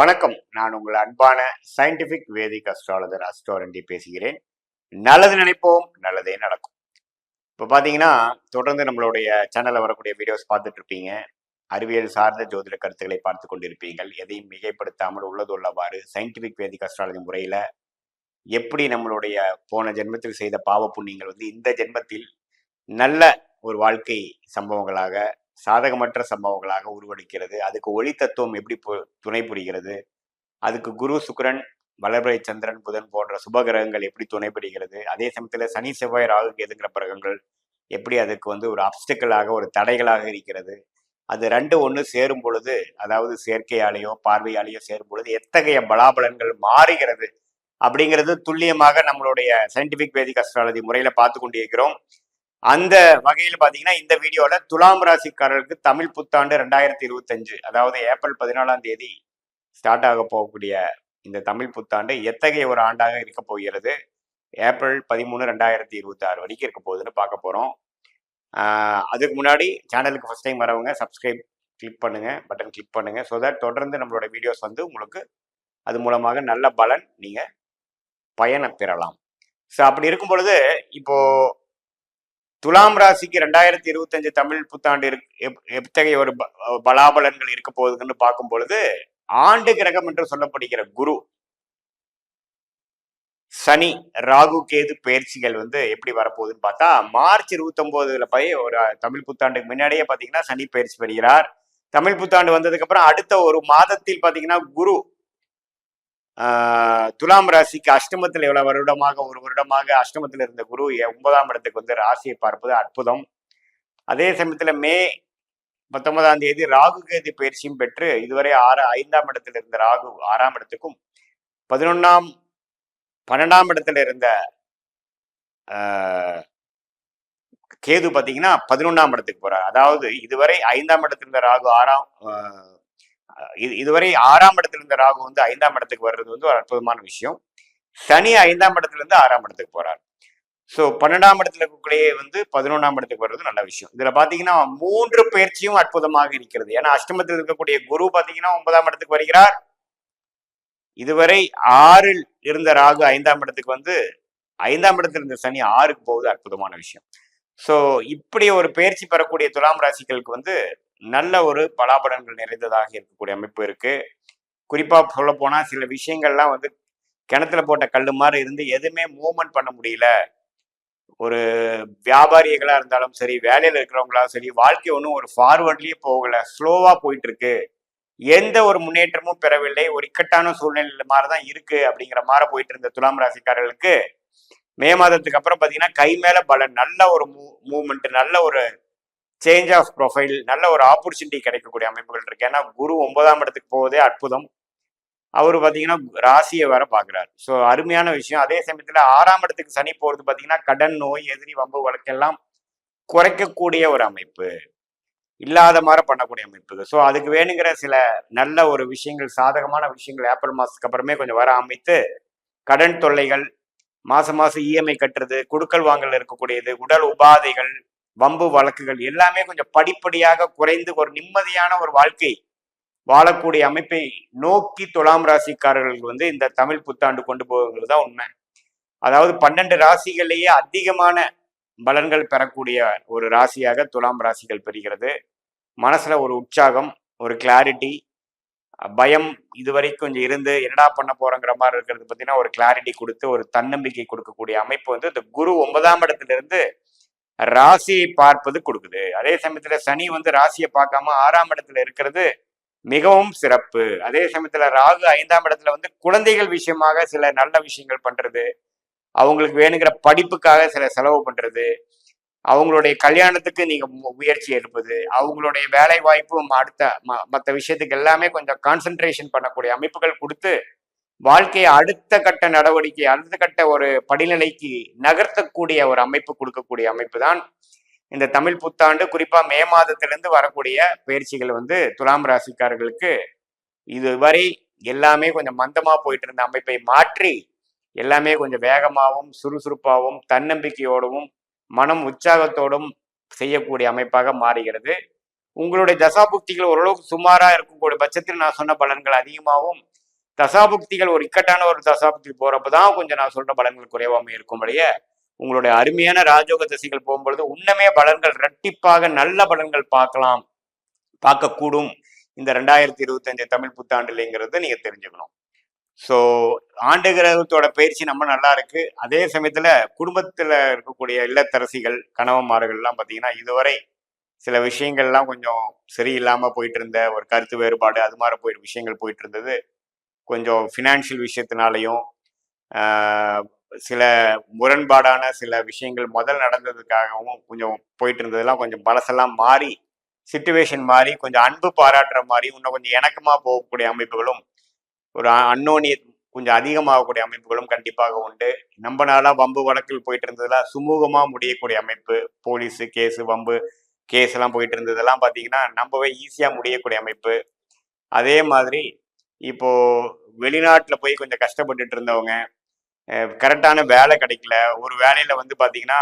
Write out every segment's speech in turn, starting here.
வணக்கம். நான் உங்கள் அன்பான சயின்டிபிக் வேதிக் அஸ்ட்ராலஜர் அஸ்ட்ரோரண்டி பேசுகிறேன். நல்லது நினைப்போம், நல்லதே நடக்கும். இப்போ பார்த்தீங்கன்னா, தொடர்ந்து நம்மளுடைய சேனலில் வரக்கூடிய வீடியோஸ் பார்த்துட்டு இருப்பீங்க. அறிவியல் சார்ந்த ஜோதிட கருத்துக்களை பார்த்து கொண்டிருப்பீர்கள். எதையும் மிகைப்படுத்தாமல் உள்ளது உள்ளவாறு சயின்டிபிக் வேதிக் அஸ்ட்ராலஜி முறையில் எப்படி நம்மளுடைய போன ஜென்மத்தில் செய்த பாவ புண்ணியங்கள் இந்த ஜென்மத்தில் நல்ல ஒரு வாழ்க்கை சம்பவங்களாக, சாதகமற்ற சம்பவங்களாக உருவெடுக்கிறது. அதுக்கு ஒளி தத்துவம் எப்படி துணை புரிகிறது, அதுக்கு குரு சுக்கிரன் வளர்பிறை சந்திரன் புதன் போன்ற சுபகிரகங்கள் எப்படி துணை புரிகிறது, அதே சமயத்தில் சனி செவ்வாய் ராகு கேதுங்கிற கிரகங்கள் எப்படி அதுக்கு ஒரு அப்டிக்கலாக ஒரு தடைகளாக இருக்கிறது. அது ரெண்டு ஒன்று சேரும் பொழுது, அதாவது செயற்கையாலேயோ பார்வையாலேயோ சேரும் பொழுது எத்தகைய பலாபலன்கள் மாறுகிறது அப்படிங்கிறது துல்லியமாக நம்மளுடைய சயின்டிபிக் வேதிக் அஸ்ட்ராலஜி முறையில பார்த்து கொண்டிருக்கிறோம். அந்த வகையில் பார்த்தீங்கன்னா, இந்த வீடியோல துலாம் ராசிக்காரர்களுக்கு தமிழ் புத்தாண்டு 2025, அதாவது ஏப்ரல் 14ஆம் தேதி ஸ்டார்ட் ஆக போகக்கூடிய இந்த தமிழ் புத்தாண்டு எத்தகைய ஒரு ஆண்டாக இருக்க போகிறது, ஏப்ரல் 13, 2026 வரைக்கும் இருக்க போகுதுன்னு பார்க்க போறோம். அதுக்கு முன்னாடி சேனலுக்கு ஃபர்ஸ்ட் டைம் வரவங்க சப்ஸ்கிரைப் கிளிக் பண்ணுங்க, பட்டன் கிளிக் பண்ணுங்க. ஸோ தட் தொடர்ந்து நம்மளோட வீடியோஸ் உங்களுக்கு அது மூலமாக நல்ல பலன் நீங்க பயனை பெறலாம். ஸோ அப்படி இருக்கும் பொழுது, இப்போ துலாம் ராசிக்கு 2025 தமிழ் புத்தாண்டு எத்தகைய ஒரு பலாபலன்கள் இருக்க போகுதுன்னு பார்க்கும் பொழுது, ஆண்டு கிரகம் என்று சொல்லப்படுகிற குரு, சனி, ராகு கேது பயிற்சிகள் எப்படி வரப்போகுதுன்னு பார்த்தா, மார்ச் 29 போய் ஒரு தமிழ் புத்தாண்டுக்கு முன்னாடியே பார்த்தீங்கன்னா சனி பயிற்சி பெறுகிறார். தமிழ் புத்தாண்டு வந்ததுக்கு அப்புறம் அடுத்த ஒரு மாதத்தில் பார்த்தீங்கன்னா குரு துலாம் ராசிக்கு அஷ்டமத்தில் எவ்வளவு ஒரு வருடமாக அஷ்டமத்தில் இருந்த குரு 9ஆம் இடத்துக்கு ராசியை பார்ப்பது அற்புதம். அதே சமயத்துல மே 19ஆம் தேதி ராகு கேது பயிற்சியும் பெற்று இதுவரை 5ஆம் இடத்துல இருந்த ராகு 6ஆம் இடத்துக்கும், 12ஆம் இடத்துல இருந்த கேது பாத்தீங்கன்னா 11ஆம் இடத்துக்கு போறார். அதாவது இதுவரை 5ஆம் இடத்துல இருந்த ராகு இதுவரை 6ஆம் இடத்துல இருந்த ராகு 5ஆம் இடத்துக்கு வர்றது ஒரு அற்புதமான விஷயம். சனி 5ஆம் இடத்துல இருந்து 6ஆம் இடத்துக்கு போறார். ஸோ 12ஆம் இடத்துல இருக்கக்கூடிய 11ஆம் இடத்துக்கு வர்றது நல்ல விஷயம். இதுல பாத்தீங்கன்னா 3 பயிற்சியும் அற்புதமாக இருக்கிறது. ஏன்னா அஷ்டமத்தில் இருக்கக்கூடிய குரு பாத்தீங்கன்னா 9ஆம் இடத்துக்கு வருகிறார். இதுவரை 6ல் இருந்த ராகு 5ஆம் இடத்துக்கு 5ஆம் இடத்துல இருந்த சனி 6க்கு போவது அற்புதமான விஷயம். ஸோ இப்படி ஒரு பயிற்சி பெறக்கூடிய துலாம் ராசிகளுக்கு நல்ல ஒரு பலாபலன்கள் நிறைந்ததாக இருக்கக்கூடிய அமைப்பு இருக்கு. குறிப்பா சொல்ல போனா சில விஷயங்கள்லாம் கிணத்துல போட்ட கல்லு மாதிரி இருந்து எதுவுமே மூவ்மெண்ட் பண்ண முடியல. ஒரு வியாபாரிகளா இருந்தாலும் சரி, வேலையில இருக்கிறவங்களாலும் சரி, வாழ்க்கை ஒன்றும் ஒரு ஃபார்வர்ட்லயே போகல, ஸ்லோவா போயிட்டு இருக்கு, எந்த ஒரு முன்னேற்றமும் பெறவில்லை, ஒரு இக்கட்டான சூழ்நிலை மாதிரிதான் இருக்கு அப்படிங்கிற மாதிரி போயிட்டு இருந்த துலாம் ராசிக்காரர்களுக்கு மே மாதத்துக்கு அப்புறம் பாத்தீங்கன்னா கை மேல பலன், நல்ல ஒரு மூவ்மெண்ட், நல்ல ஒரு சேஞ்ச் ஆஃப் ப்ரொஃபைல், நல்ல ஒரு ஆப்பர்ச்சுனிட்டி கிடைக்கக்கூடிய அமைப்புகள் இருக்கு. ஏன்னா குரு 9ஆம் இடத்துக்கு போவதே அற்புதம். அவரு பாத்தீங்கன்னா ராசியை வேற பாக்குறாரு. ஸோ அருமையான விஷயம். அதே சமயத்துல 6ஆம் இடத்துக்கு சனி போறது பாத்தீங்கன்னா கடன், நோய், எதிரி, வம்பு வழக்கெல்லாம் குறைக்கக்கூடிய ஒரு அமைப்பு, இல்லாத மாதிரி பண்ணக்கூடிய அமைப்பு. ஸோ அதுக்கு வேணுங்கிற சில நல்ல ஒரு விஷயங்கள், சாதகமான விஷயங்கள் ஏப்ரல் மாசத்துக்கு அப்புறமே கொஞ்சம் வர அமைத்து, கடன் தொல்லைகள், மாசம் இஎம்ஐ கட்டுறது, குடுக்கல் வாங்கல் இருக்கக்கூடியது, உடல் உபாதைகள், வம்பு வழக்குகள் எல்லாமே கொஞ்சம் படிப்படியாக குறைந்து ஒரு நிம்மதியான ஒரு வாழ்க்கை வாழக்கூடிய அமைப்பை நோக்கி துலாம் ராசிக்காரர்கள் இந்த தமிழ் புத்தாண்டு கொண்டு போகிறது தான் உண்மை. அதாவது 12 ராசிகள்லேயே அதிகமான பலன்கள் பெறக்கூடிய ஒரு ராசியாக துலாம் ராசிகள் பெறுகிறது. மனசுல ஒரு உற்சாகம், ஒரு கிளாரிட்டி, பயம் இதுவரைக்கும் கொஞ்சம் இருந்து என்னடா பண்ண போறங்கிற மாதிரி இருக்கிறது பார்த்தீங்கன்னா ஒரு கிளாரிட்டி கொடுத்து ஒரு தன்னம்பிக்கை கொடுக்கக்கூடிய அமைப்பு இந்த குரு 9ஆம் இடத்துல இருந்து ராசியை பார்ப்பது கொடுக்குது. அதே சமயத்துல சனி ராசியை பார்க்காம 6ஆம் இடத்துல இருக்கிறது மிகவும் சிறப்பு. அதே சமயத்துல ராகு 5ஆம் இடத்துல குழந்தைகள் விஷயமாக சில நல்ல விஷயங்கள் பண்றது, அவங்களுக்கு வேணுங்கிற படிப்புக்காக சில செலவு பண்றது, அவங்களுடைய கல்யாணத்துக்கு நீங்க முயற்சி எடுப்பது, அவங்களுடைய வேலை வாய்ப்பு, அடுத்த மற்ற விஷயத்துக்கு எல்லாமே கொஞ்சம் கான்சென்ட்ரேஷன் பண்ணக்கூடிய அமைப்புகள் கொடுத்து வாழ்க்கையை அடுத்த கட்ட நடவடிக்கை, அடுத்த கட்ட ஒரு படிநிலைக்கு நகர்த்தக்கூடிய ஒரு அமைப்பு கொடுக்கக்கூடிய அமைப்பு தான் இந்த தமிழ் புத்தாண்டு. குறிப்பா மே மாதத்திலிருந்து வரக்கூடிய பயிற்சிகள் துலாம் ராசிக்காரர்களுக்கு இதுவரை எல்லாமே கொஞ்சம் மந்தமா போயிட்டு இருந்த அமைப்பை மாற்றி எல்லாமே கொஞ்சம் வேகமாகவும் சுறுசுறுப்பாகவும் தன்னம்பிக்கையோடவும் மனம் உற்சாகத்தோடும் செய்யக்கூடிய அமைப்பாக மாறுகிறது. உங்களுடைய தசாபுக்திகள் ஓரளவுக்கு சுமாரா இருக்கக்கூடிய பட்சத்தில் நான் சொன்ன பலன்கள் அதிகமாகவும், தசாபுக்திகள் ஒரு இக்கட்டான ஒரு தசாபுக்தி போறப்பதான் கொஞ்சம் நான் சொல்ற பலன்கள் குறைவாம இருக்கும்படிய உங்களுடைய அருமையான ராஜயோக திசைகள் போகும்பொழுது உன்னமே பலன்கள் இரட்டிப்பாக நல்ல பலன்கள் பார்க்கக்கூடும் இந்த 2025 தமிழ் புத்தாண்டுலங்கிறது நீங்க தெரிஞ்சுக்கணும். ஸோ ஆண்டு கிரகத்தோட பயிற்சி நம்ம நல்லா இருக்கு. அதே சமயத்துல குடும்பத்துல இருக்கக்கூடிய இல்லத்தரசிகள் கணவன்மார்கள்லாம் பார்த்தீங்கன்னா இதுவரை சில விஷயங்கள்லாம் கொஞ்சம் சரியில்லாம போயிட்டு இருந்த ஒரு கருத்து வேறுபாடு அது மாதிரி விஷயங்கள் போயிட்டு இருந்தது. கொஞ்சம் ஃபினான்ஷியல் விஷயத்தினாலையும் சில முரண்பாடான சில விஷயங்கள் முதல் நடந்ததுக்காகவும் கொஞ்சம் போயிட்டு இருந்ததெல்லாம் கொஞ்சம் பழசெல்லாம் மாறி சிச்சுவேஷன் மாறி கொஞ்சம் அன்பு பாராட்டுற மாதிரி இன்னும் கொஞ்சம் இணக்கமா போகக்கூடிய அமைப்புகளும் ஒரு அன்னோனியம் கொஞ்சம் அதிகமாகக்கூடிய அமைப்புகளும் கண்டிப்பாக உண்டு. நம்ம நாளா வம்பு வழக்கில் போயிட்டு இருந்ததெல்லாம் சுமூகமா முடியக்கூடிய அமைப்பு, போலீஸு கேஸு வம்பு கேஸ் எல்லாம் போயிட்டு இருந்ததெல்லாம் பார்த்தீங்கன்னா நம்பவே ஈஸியா முடியக்கூடிய அமைப்பு. அதே மாதிரி இப்போ வெளிநாட்டுல போய் கொஞ்சம் கஷ்டப்பட்டுட்டு இருந்தவங்க கரெக்டான வேலை கிடைக்கல, ஒரு வேலையில வந்து பாத்தீங்கன்னா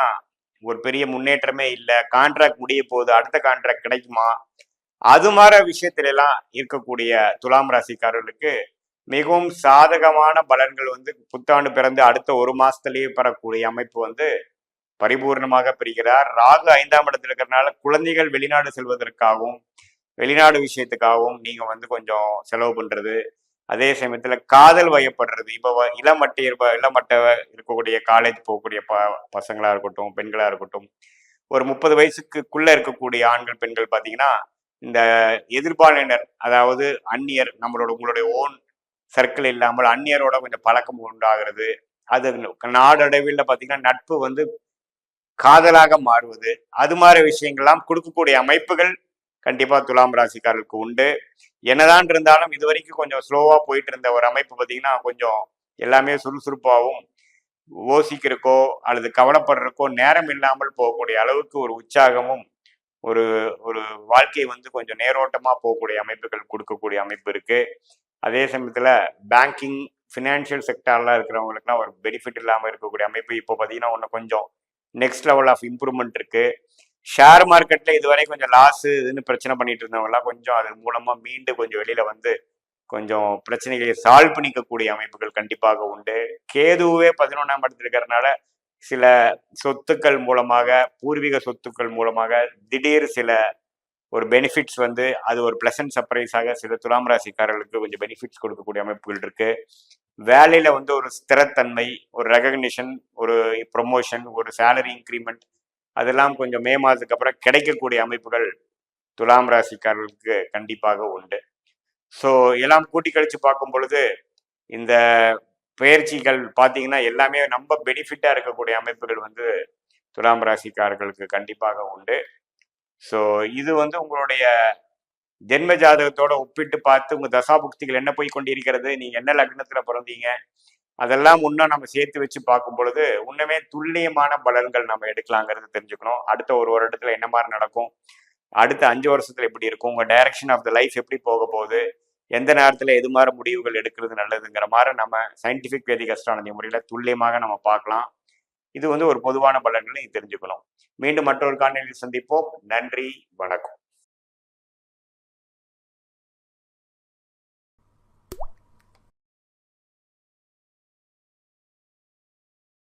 ஒரு பெரிய முன்னேற்றமே இல்லை, கான்ட்ராக்ட் முடிய போகுது, அடுத்த கான்ட்ராக்ட் கிடைக்குமா, அது மாதிரி விஷயத்துல எல்லாம் இருக்கக்கூடிய துலாம் ராசிக்காரர்களுக்கு மிகவும் சாதகமான பலன்கள் வந்து புத்தாண்டு பிறந்து அடுத்த ஒரு மாசத்திலேயே பெறக்கூடிய அமைப்பு வந்து பரிபூர்ணமாக பெறுகிறார். ராகு 5ஆம் இடத்துல இருக்கிறதுனால குழந்தைகள் வெளிநாடு செல்வதற்காகவும் வெளிநாடு விஷயத்துக்காகவும் நீங்க வந்து கொஞ்சம் செலவு பண்றது, அதே சமயத்துல காதல் வயப்படுறது. இப்போ இளமட்ட இருக்கக்கூடிய காலேஜ் போகக்கூடிய பசங்களா இருக்கட்டும் பெண்களா இருக்கட்டும், ஒரு 30 வயசுக்குள்ள இருக்கக்கூடிய ஆண்கள் பெண்கள் பார்த்தீங்கன்னா இந்த எதிர்பாலினர் அதாவது அந்நியர் உங்களுடைய ஓன் சர்க்கிள் இல்லாமல் அந்நியரோட கொஞ்சம் பழக்கம் உண்டாகிறது, அது நாடளவில் பார்த்தீங்கன்னா நட்பு வந்து காதலாக மாறுவது, அது மாதிரி விஷயங்கள்லாம் கொடுக்கக்கூடிய அமைப்புகள் கண்டிப்பா துலாம் ராசிக்காரர்களுக்கு உண்டு. என்னதான் இருந்தாலும் இது வரைக்கும் கொஞ்சம் ஸ்லோவா போயிட்டு இருந்த ஒரு அமைப்பு பார்த்தீங்கன்னா கொஞ்சம் எல்லாமே சுறுசுறுப்பாகவும் யோசிக்கிறக்கோ அல்லது கவலைப்படுறக்கோ நேரம் இல்லாமல் போகக்கூடிய அளவுக்கு ஒரு உற்சாகமும் ஒரு ஒரு வாழ்க்கை வந்து கொஞ்சம் நேரோட்டமா போகக்கூடிய அமைப்புகள் கொடுக்கக்கூடிய அமைப்பு இருக்கு. அதே சமயத்துல பேங்கிங் ஃபினான்ஷியல் செக்டார்லாம் இருக்கிறவங்களுக்குலாம் ஒரு பெனிஃபிட் இல்லாமல் இருக்கக்கூடிய அமைப்பு இப்போ பார்த்தீங்கன்னா ஒன்று கொஞ்சம் நெக்ஸ்ட் லெவல் ஆஃப் இம்ப்ரூவ்மெண்ட் இருக்கு. ஷேர் மார்க்கெட்ல இதுவரை கொஞ்சம் லாஸ் இதுன்னு பிரச்சனை பண்ணிட்டு இருந்தவங்கலாம் கொஞ்சம் அது மூலமா மீண்டு கொஞ்சம் வெளியில வந்து கொஞ்சம் பிரச்சனைகளை சால்வ் பண்ணிக்கக்கூடிய அமைப்புகள் கண்டிப்பாக உண்டு. கேதுவே 11ஆம் இடத்துல இருக்கிறதுனால சில சொத்துக்கள் மூலமாக பூர்வீக சொத்துக்கள் மூலமாக திடீர் சில ஒரு பெனிஃபிட்ஸ் வந்து அது ஒரு பிளசன்ட் சர்ப்ரைஸாக சில துலாம் ராசிக்காரர்களுக்கு கொஞ்சம் பெனிஃபிட்ஸ் கொடுக்கக்கூடிய அமைப்புகள் இருக்கு. வேலையில வந்து ஒரு ஸ்திரத்தன்மை, ஒரு ரெகக்னிஷன், ஒரு ப்ரொமோஷன், ஒரு சேலரி இன்க்ரிமெண்ட் அதெல்லாம் கொஞ்சம் மே மாதத்துக்கு அப்புறம் கிடைக்கக்கூடிய அமைப்புகள் துலாம் ராசிக்காரர்களுக்கு கண்டிப்பாக உண்டு. ஸோ எல்லாம் கூட்டி கழிச்சு பார்க்கும் பொழுது இந்த பயிற்சிகள் பார்த்தீங்கன்னா எல்லாமே ரொம்ப பெனிஃபிட்டா இருக்கக்கூடிய அமைப்புகள் வந்து துலாம் ராசிக்காரர்களுக்கு கண்டிப்பாக உண்டு. ஸோ இது வந்து உங்களுடைய ஜென்ம ஜாதகத்தோட ஒப்பிட்டு பார்த்து உங்க தசாபுக்திகள் என்ன போய் கொண்டிருக்கிறது, நீங்க என்ன லக்னத்துல பிறந்தீங்க, அதெல்லாம் இன்னும் நம்ம சேர்த்து வச்சு பார்க்கும் பொழுது இன்னுமே துல்லியமான பலன்கள் நம்ம எடுக்கலாங்கிறது தெரிஞ்சுக்கணும். அடுத்த ஒரு வருடத்துல என்ன மாதிரி நடக்கும், அடுத்த 5 வருஷத்துல எப்படி இருக்கும், உங்க டைரக்ஷன் ஆஃப் த லைஃப் எப்படி போக போகுது, எந்த நேரத்துல எது மாதிரி முடிவுகள் எடுக்கிறது நல்லதுங்கிற மாதிரி நம்ம சயின்டிபிக் வேதிக் அஸ்ட்ராலஜி முறையில துல்லியமாக நம்ம பார்க்கலாம். இது வந்து ஒரு பொதுவான பலன்களை தெரிஞ்சுக்கணும். மீண்டும் மற்றொரு காணொலியில் சந்திப்போம். நன்றி, வணக்கம்.